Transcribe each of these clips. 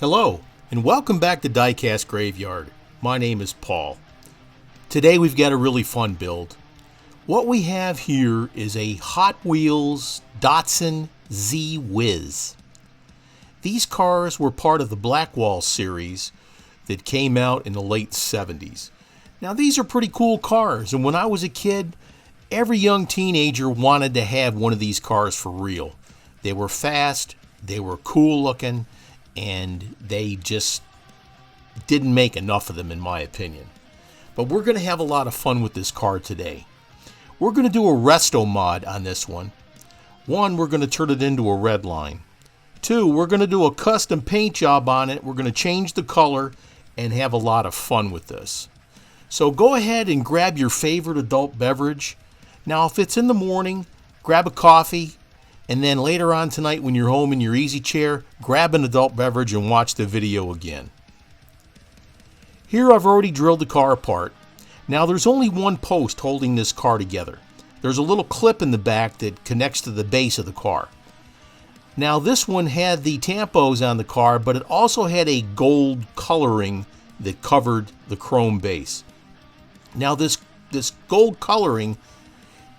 Hello, and welcome back to Diecast Graveyard. My name is Paul. Today we've got a really fun build. What we have here is a Hot Wheels Datsun Z Whiz. These cars were part of the Blackwall series that came out in the late 70s. Now these are pretty cool cars, and when I was a kid, every young teenager wanted to have one of these cars for real. They were fast, they were cool looking, and they just didn't make enough of them in my opinion. But we're going to have a lot of fun with this car today. We're going to do a Restomod on this one. One, we're going to turn it into a red line. Two, we're going to do a custom paint job on it. We're going to change the color and have a lot of fun with this. So go ahead and grab your favorite adult beverage. Now if it's in the morning, grab a coffee. And then later on tonight when you're home in your easy chair, grab an adult beverage and watch the video again. Here I've already drilled the car apart. Now there's only one post holding this car together. There's a little clip in the back that connects to the base of the car. Now this one had the tampos on the car, but it also had a gold coloring that covered the chrome base. Now this gold coloring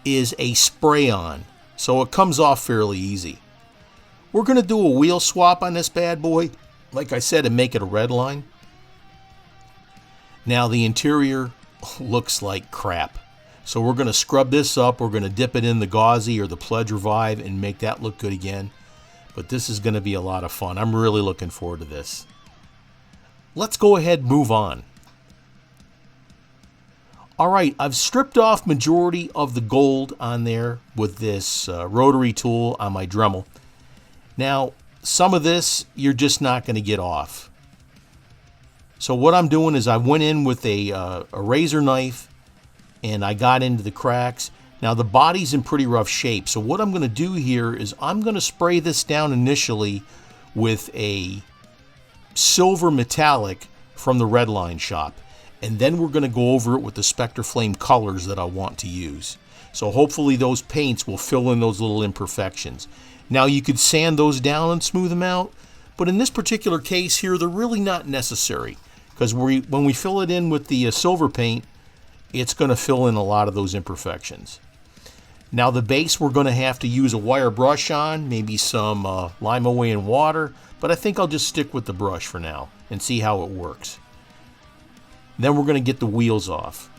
is a spray-on, so it comes off fairly easy. We're going to do a wheel swap on this bad boy, like I said, and make it a red line. Now the interior looks like crap, so we're going to scrub this up. We're going to dip it in the Gauzy or the Pledge Revive and make that look good again. But this is going to be a lot of fun. I'm really looking forward to this. Let's go ahead and move on. Alright, I've stripped off majority of the gold on there with this rotary tool on my Dremel. Now, some of this you're just not going to get off. So what I'm doing is I went in with a razor knife and I got into the cracks. Now the body's in pretty rough shape, so what I'm going to do here is I'm going to spray this down initially with a silver metallic from the Redline shop. And then we're going to go over it with the Spectre Flame colors that I want to use. So hopefully those paints will fill in those little imperfections. Now you could sand those down and smooth them out, but in this particular case here, they're really not necessary. Because when we fill it in with the silver paint, it's going to fill in a lot of those imperfections. Now the base we're going to have to use a wire brush on, maybe some lime away in water, but I think I'll just stick with the brush for now and see how it works. Then we're going to get the wheels off.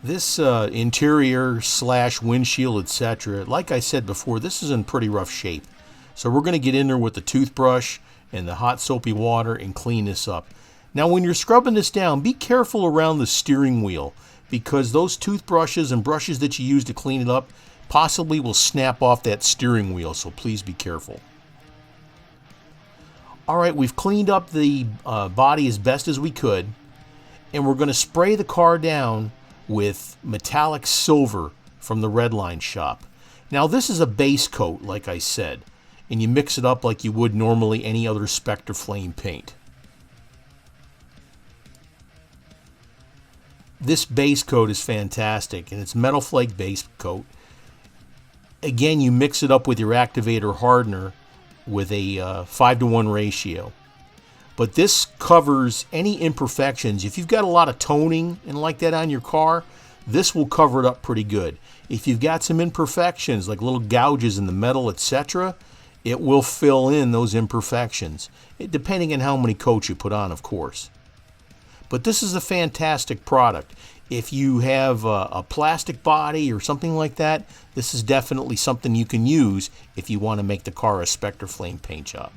This interior / windshield, etc., like I said before, this is in pretty rough shape. So we're going to get in there with the toothbrush and the hot soapy water and clean this up. Now when you're scrubbing this down, be careful around the steering wheel, because those toothbrushes and brushes that you use to clean it up possibly will snap off that steering wheel, so please be careful. Alright, we've cleaned up the body as best as we could, and we're going to spray the car down with metallic silver from the Redline shop. Now this is a base coat, like I said, and you mix it up like you would normally any other Spectre Flame paint. This base coat is fantastic, and it's metal flake base coat. Again, you mix it up with your activator hardener with a 5-to-1 ratio. But this covers any imperfections. If you've got a lot of toning and like that on your car, this will cover it up pretty good. If you've got some imperfections, like little gouges in the metal, etc., it will fill in those imperfections, depending on how many coats you put on, of course. But this is a fantastic product. If you have a plastic body or something like that, this is definitely something you can use if you want to make the car a Spectre Flame paint job.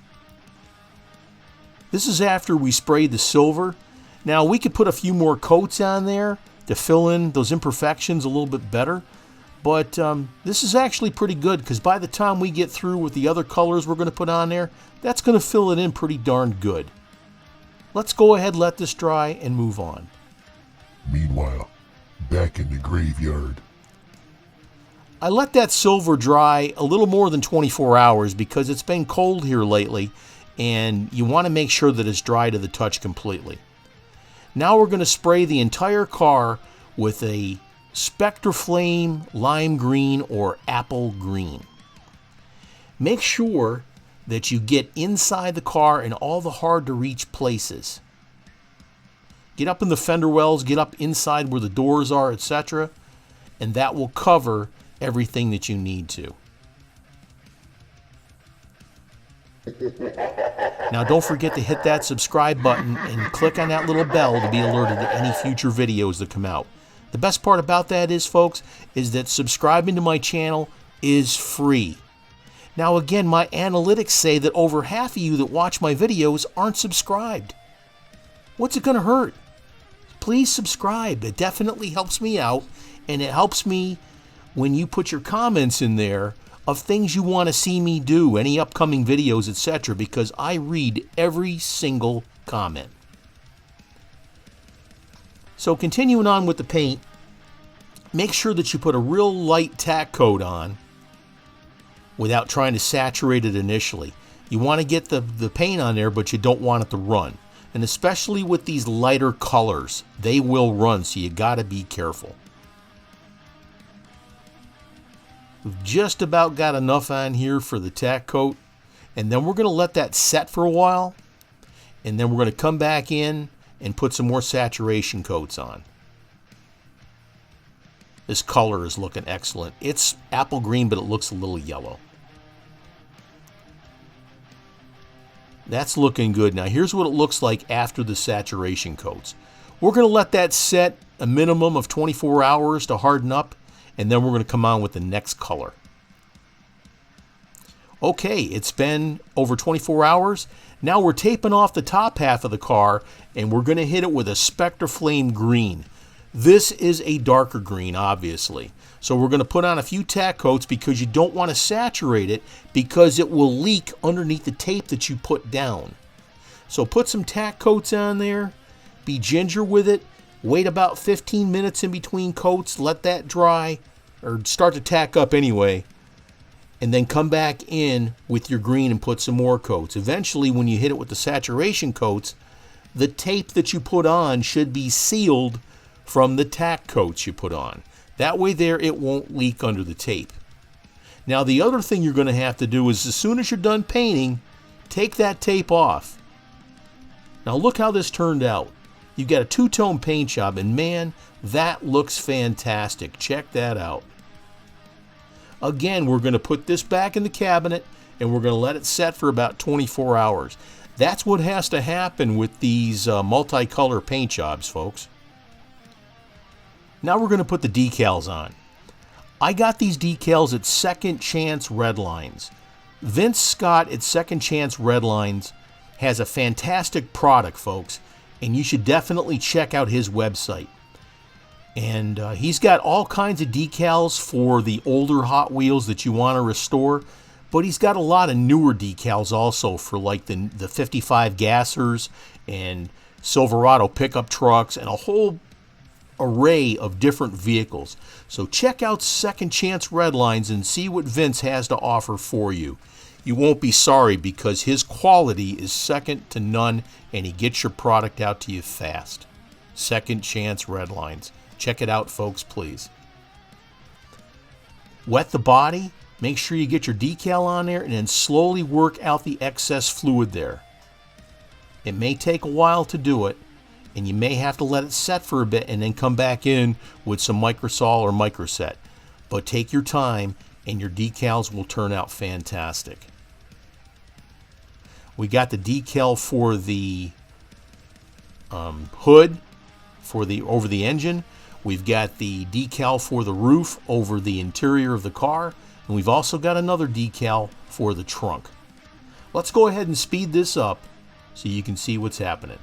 This is after we sprayed the silver. Now we could put a few more coats on there to fill in those imperfections a little bit better. But this is actually pretty good, because by the time we get through with the other colors we're going to put on there, that's going to fill it in pretty darn good. Let's go ahead, let this dry, and move on. Meanwhile, back in the graveyard. I let that silver dry a little more than 24 hours because it's been cold here lately, and you want to make sure that it's dry to the touch completely. Now we're going to spray the entire car with a Spectre Flame lime green or apple green. Make sure that you get inside the car in all the hard-to-reach places. Get up in the fender wells, get up inside where the doors are, etc., and that will cover everything that you need to. Now don't forget to hit that subscribe button and click on that little bell to be alerted to any future videos that come out. The best part about that is, folks, is that subscribing to my channel is free. Now again, my analytics say that over half of you that watch my videos aren't subscribed. What's it going to hurt? Please subscribe. It definitely helps me out, and it helps me when you put your comments in there of things you want to see me do, any upcoming videos, etc., because I read every single comment. So continuing on with the paint, make sure that you put a real light tack coat on without trying to saturate it initially. You want to get the paint on there, but you don't want it to run. And especially with these lighter colors, they will run, so you got to be careful. We've just about got enough on here for the tack coat, and then we're going to let that set for a while, and then we're going to come back in and put some more saturation coats on. This color is looking excellent. It's apple green, but it looks a little yellow. That's looking good. Now here's what it looks like after the saturation coats. We're going to let that set a minimum of 24 hours to harden up, and then we're going to come on with the next color. Okay, it's been over 24 hours. Now we're taping off the top half of the car, and we're going to hit it with a Spectraflame green. This is a darker green, obviously. So we're going to put on a few tack coats because you don't want to saturate it because it will leak underneath the tape that you put down. So put some tack coats on there. Be ginger with it. Wait about 15 minutes in between coats. Let that dry, or start to tack up anyway. And then come back in with your green and put some more coats. Eventually, when you hit it with the saturation coats, the tape that you put on should be sealed from the tack coats you put on. That way there, it won't leak under the tape. Now, the other thing you're going to have to do is, as soon as you're done painting, take that tape off. Now, look how this turned out. You've got a two-tone paint job, and man, that looks fantastic. Check that out. Again, we're going to put this back in the cabinet, and we're going to let it set for about 24 hours. That's what has to happen with these multicolor paint jobs, folks. Now we're going to put the decals on. I got these decals at Second Chance Redlines. Vince Scott at Second Chance Redlines has a fantastic product, folks, and you should definitely check out his website. And he's got all kinds of decals for the older Hot Wheels that you want to restore, but he's got a lot of newer decals also for like the 55 gassers and Silverado pickup trucks and a whole array of different vehicles. So check out Second Chance Redlines and see what Vince has to offer for you. You won't be sorry because his quality is second to none, and he gets your product out to you fast. Second Chance Redlines. Check it out, folks, please. Wet the body. Make sure you get your decal on there and then slowly work out the excess fluid there. It may take a while to do it, and you may have to let it set for a bit and then come back in with some Microsol or Microset. But take your time and your decals will turn out fantastic. We got the decal for the hood over the engine. We've got the decal for the roof over the interior of the car, and we've also got another decal for the trunk. Let's go ahead and speed this up so you can see what's happening.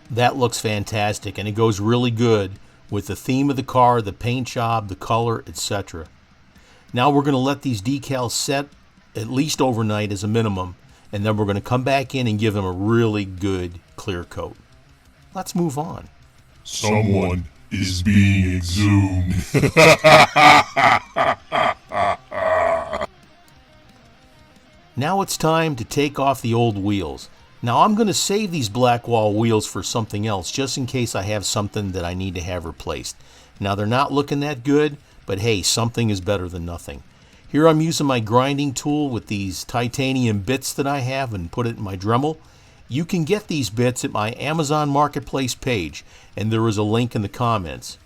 That looks fantastic, and it goes really good with the theme of the car, the paint job, the color, etc. Now we're going to let these decals set at least overnight as a minimum, and then we're going to come back in and give them a really good clear coat. Let's move on. Someone is being exhumed. Now it's time to take off the old wheels. Now I'm going to save these black wall wheels for something else, just in case I have something that I need to have replaced. Now they're not looking that good, but hey, something is better than nothing. Here I'm using my grinding tool with these titanium bits that I have and put it in my Dremel. You can get these bits at my Amazon Marketplace page, and there is a link in the comments.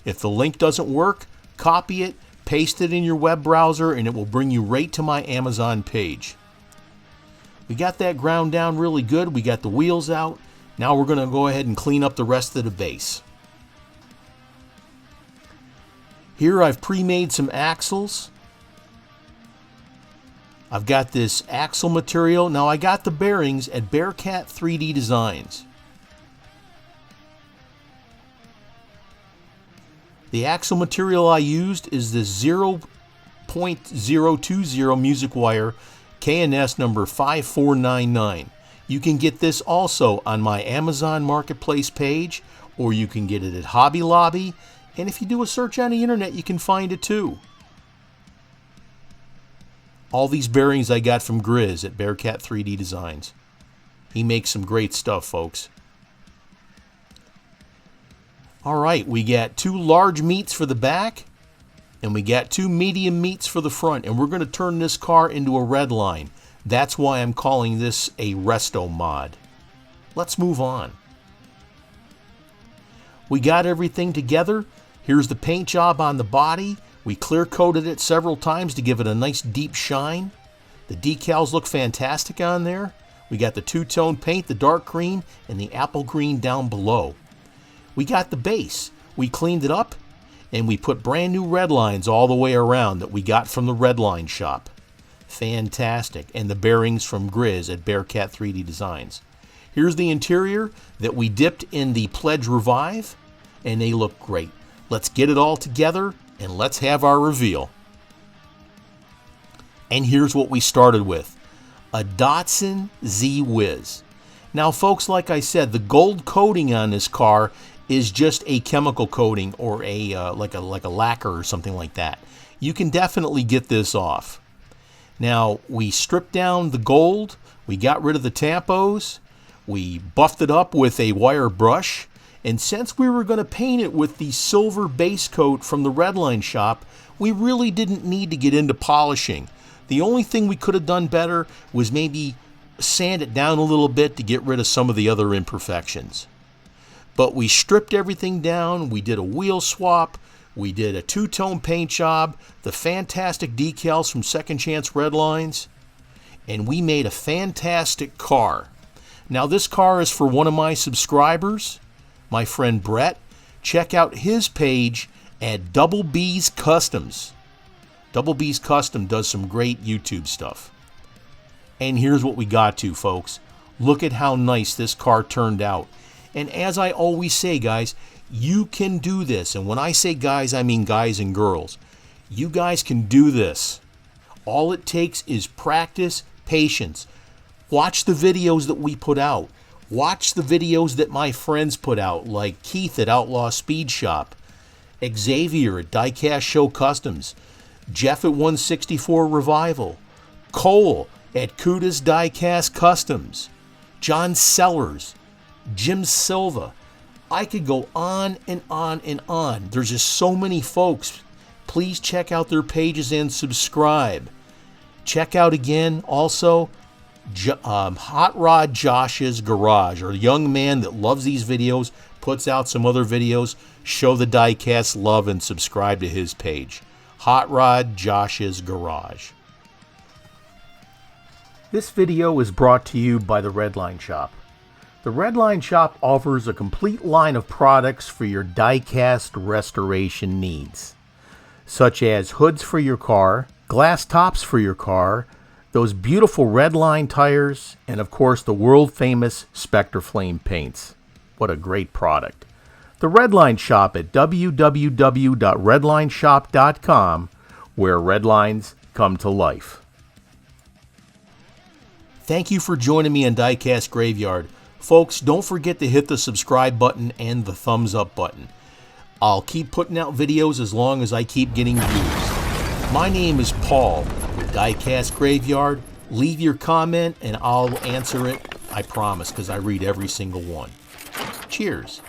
If the link doesn't work, copy it, paste it in your web browser, and it will bring you right to my Amazon page. We got that ground down really good. We got the wheels out. Now we're going to go ahead and clean up the rest of the base. Here I've pre-made some axles. I've got this axle material. Now I got the bearings at Bearcat 3D Designs. The axle material I used is this 0.020 music wire K&S number 5499. You can get this also on my Amazon Marketplace page, or you can get it at Hobby Lobby, and if you do a search on the internet, you can find it too. All these bearings I got from Grizz at Bearcat 3D Designs. He makes some great stuff, folks. Alright, we got 2 large meats for the back, and we got 2 medium meats for the front, and we're going to turn this car into a red line. That's why I'm calling this a Restomod. Let's move on. We got everything together. Here's the paint job on the body. We clear coated it several times to give it a nice deep shine. The decals look fantastic on there. We got the two-tone paint, the dark green and the apple green down below. We got the base. We cleaned it up, and we put brand new red lines all the way around that we got from the red line shop. Fantastic. And the bearings from Grizz at Bearcat 3D Designs. Here's the interior that we dipped in the Pledge Revive, and they look great. Let's get it all together and let's have our reveal. And here's what we started with. A Datsun Z Whiz. Now folks, like I said, the gold coating on this car is just a chemical coating or a like a lacquer or something like that. You can definitely get this off. Now we stripped down the gold, we got rid of the tampos, we buffed it up with a wire brush, and since we were going to paint it with the silver base coat from the Redline shop, we really didn't need to get into polishing. The only thing we could have done better was maybe sand it down a little bit to get rid of some of the other imperfections. But we stripped everything down, we did a wheel swap, we did a two-tone paint job, the fantastic decals from Second Chance Redlines, and we made a fantastic car. Now this car is for one of my subscribers, my friend Brett. Check out his page at Double B's Customs. Double B's Custom does some great YouTube stuff. And here's what we got to, folks. Look at how nice this car turned out. And as I always say, guys, you can do this. And when I say guys, I mean guys and girls. You guys can do this. All it takes is practice, patience. Watch the videos that we put out. Watch the videos that my friends put out, like Keith at Outlaw Speed Shop, Xavier at Diecast Show Customs, Jeff at 164 Revival, Cole at Kuda's Diecast Customs, John Sellers, Jim Silva. I could go on and on and on. There's just so many folks. Please check out their pages and subscribe. Check out again also Hot Rod Josh's Garage, or a young man that loves these videos, puts out some other videos. Show the Diecast love and subscribe to his page. Hot Rod Josh's Garage. This video is brought to you by the Redline Shop. The Redline Shop offers a complete line of products for your diecast restoration needs, such as hoods for your car, glass tops for your car, those beautiful Redline tires, and of course the world famous Spectre Flame paints. What a great product. The Redline Shop at www.redlineshop.com, where Redlines come to life. Thank you for joining me on Diecast Graveyard. Folks, don't forget to hit the subscribe button and the thumbs up button. I'll keep putting out videos as long as I keep getting views. My name is Paul with Diecast Graveyard. Leave your comment and I'll answer it, I promise, because I read every single one. Cheers.